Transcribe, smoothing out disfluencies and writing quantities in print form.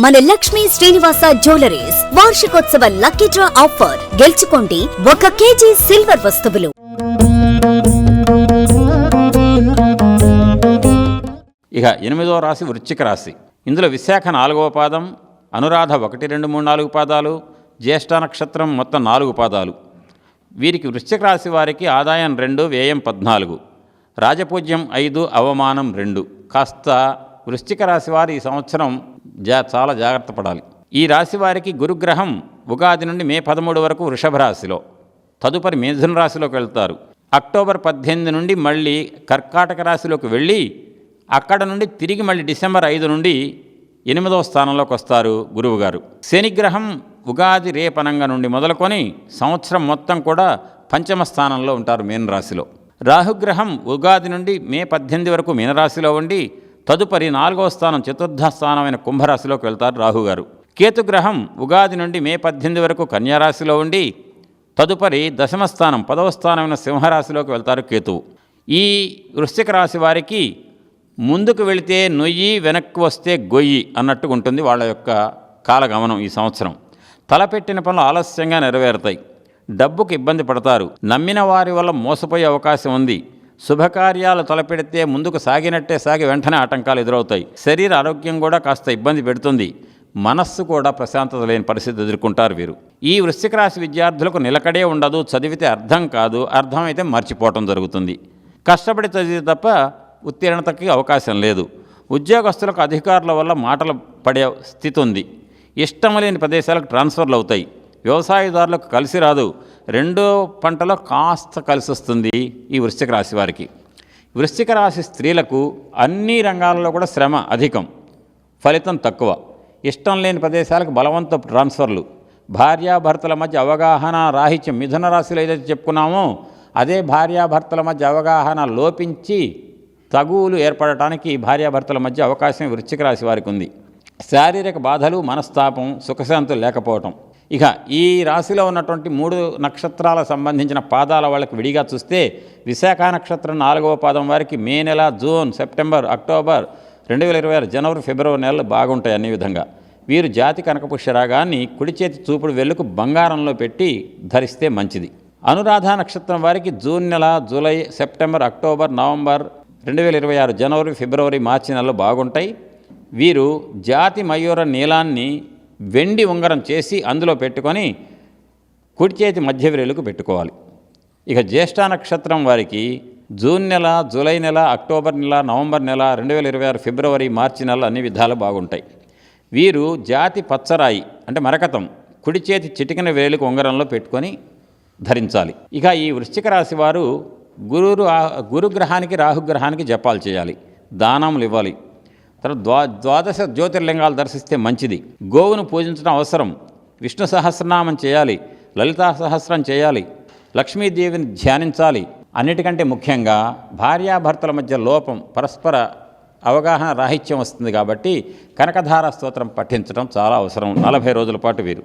మన లక్ష్మీ శ్రీనివాస జ్యువెలరీస్ వార్షికోత్సవ lucky draw offer. గెలుచుకోండి 1 కేజీ సిల్వర్ వస్తువులు. ఇక 8వ రాశి వృశ్చిక రాశి. ఇందులో విశాఖ 4వ పాదం, అనురాధ 1, 2, 3, 4 పాదాలు, జ్యేష్ఠ నక్షత్రం మొత్తం 4 పాదాలు. వీరికి వృశ్చిక రాశి వారికి ఆదాయం 2, వ్యయం 14, రాజపూజ్యం 5, అవమానం 2. కాస్త వృశ్చిక రాశి వారు ఈ సంవత్సరం చాలా జాగ్రత్త పడాలి. ఈ రాశి వారికి గురుగ్రహం ఉగాది నుండి మే 13 వరకు వృషభ రాశిలో, తదుపరి మిథున రాశిలోకి వెళ్తారు. అక్టోబర్ 18 నుండి మళ్ళీ కర్కాటక రాశిలోకి వెళ్ళి అక్కడ నుండి తిరిగి మళ్ళీ డిసెంబర్ 5 నుండి 8వ స్థానంలోకి వస్తారు గురువుగారు. శనిగ్రహం ఉగాది రేపనంగా నుండి మొదలుకొని సంవత్సరం మొత్తం కూడా పంచమ స్థానంలో ఉంటారు మీనరాశిలో. రాహుగ్రహం ఉగాది నుండి మే 18 వరకు మీనరాశిలో ఉండి తదుపరి 4వ స్థానం చతుర్థ స్థానమైన కుంభరాశిలోకి వెళ్తారు రాహుగారు. కేతుగ్రహం ఉగాది నుండి మే 18 వరకు కన్యారాశిలో ఉండి తదుపరి దశమ స్థానం 10వ స్థానమైన సింహరాశిలోకి వెళ్తారు కేతువు. ఈ వృశ్చిక రాశి వారికి ముందుకు వెళితే నొయ్యి, వెనక్కి వస్తే గొయ్యి అన్నట్టుగా ఉంటుంది వాళ్ళ యొక్క కాలగమనం. ఈ సంవత్సరం తలపెట్టిన పనులు ఆలస్యంగా నెరవేరుతాయి. డబ్బుకు ఇబ్బంది పడతారు. నమ్మిన వారి వల్ల మోసపోయే అవకాశం ఉంది. శుభకార్యాలు తలపెడితే ముందుకు సాగినట్టే సాగి వెంటనే ఆటంకాలు ఎదురవుతాయి. శరీర ఆరోగ్యం కూడా కాస్త ఇబ్బంది పెడుతుంది. మనస్సు కూడా ప్రశాంతత లేని పరిస్థితి ఎదుర్కొంటారు వీరు. ఈ వృశ్చిక రాశి విద్యార్థులకు నిలకడే ఉండదు. చదివితే అర్థం కాదు, అర్థమైతే మర్చిపోవటం జరుగుతుంది. కష్టపడి చదివితే తప్ప ఉత్తీర్ణతకి అవకాశం లేదు. ఉద్యోగస్తులకు అధికారుల వల్ల మాటలు పడే స్థితి ఉంది. ఇష్టం లేని ప్రదేశాలకు ట్రాన్స్ఫర్లు అవుతాయి. వ్యవసాయదారులకు కలిసి రాదు. 2వ పంటలో కాస్త కలిసి వస్తుంది ఈ వృశ్చిక రాశి వారికి. వృశ్చిక రాశి స్త్రీలకు అన్ని రంగాలలో కూడా శ్రమ అధికం, ఫలితం తక్కువ. ఇష్టం లేని ప్రదేశాలకు బలవంత ట్రాన్స్ఫర్లు, భార్యాభర్తల మధ్య అవగాహన రాహిత్యం. మిథున రాశిలో ఏదైతే చెప్పుకున్నామో అదే భార్యాభర్తల మధ్య అవగాహన లోపించి తగువులు ఏర్పడటానికి భార్యాభర్తల మధ్య అవకాశం వృశ్చిక రాశి వారికి ఉంది. శారీరక బాధలు, మనస్తాపం, సుఖశాంతులు లేకపోవటం. ఇక ఈ రాశిలో ఉన్నటువంటి 3 నక్షత్రాలకు సంబంధించిన పాదాల వాళ్ళకి విడిగా చూస్తే విశాఖ నక్షత్రం 4వ పాదం వారికి మే నెల, జూన్, సెప్టెంబర్, అక్టోబర్ 2026 జనవరి, ఫిబ్రవరి నెలలు బాగుంటాయి అన్ని విధంగా. వీరు జాతి కనకపుష్య రాగాన్ని కుడి చేతి చూపుడు వెల్లుకు బంగారంలో పెట్టి ధరిస్తే మంచిది. అనురాధ నక్షత్రం వారికి జూన్ నెల, జూలై, సెప్టెంబర్, అక్టోబర్, నవంబర్ 2026 జనవరి, ఫిబ్రవరి, మార్చి నెలలు బాగుంటాయి. వీరు జాతి మయూర నీలాన్ని వెండి ఉంగరం చేసి అందులో పెట్టుకొని కుడి చేతి మధ్య విరేలుకు పెట్టుకోవాలి. ఇక జ్యేష్ఠ నక్షత్రం వారికి జూన్ నెల, జూలై నెల, అక్టోబర్ నెల, నవంబర్ నెల, 2026 ఫిబ్రవరి, మార్చి నెలలు అన్ని విధాలు బాగుంటాయి. వీరు జాతి పచ్చరాయి అంటే మరకతం కుడి చేతి చిటికిన వేలుకు ఉంగరంలో పెట్టుకొని ధరించాలి. ఇక ఈ వృశ్చిక రాశి వారు గురుగ్రహానికి, రాహుగ్రహానికి జపాలు చేయాలి, దానములు ఇవ్వాలి. తర్వాత ద్వాదశ జ్యోతిర్లింగాలు దర్శిస్తే మంచిది. గోవును పూజించడం అవసరం. విష్ణు సహస్రనామం చేయాలి, లలితా సహస్రం చేయాలి, లక్ష్మీదేవిని ధ్యానించాలి. అన్నిటికంటే ముఖ్యంగా భార్యాభర్తల మధ్య లోపం, పరస్పర అవగాహన రాహిత్యం వస్తుంది కాబట్టి కనకధార స్తోత్రం పఠించడం చాలా అవసరం 40 రోజుల పాటు వీరు.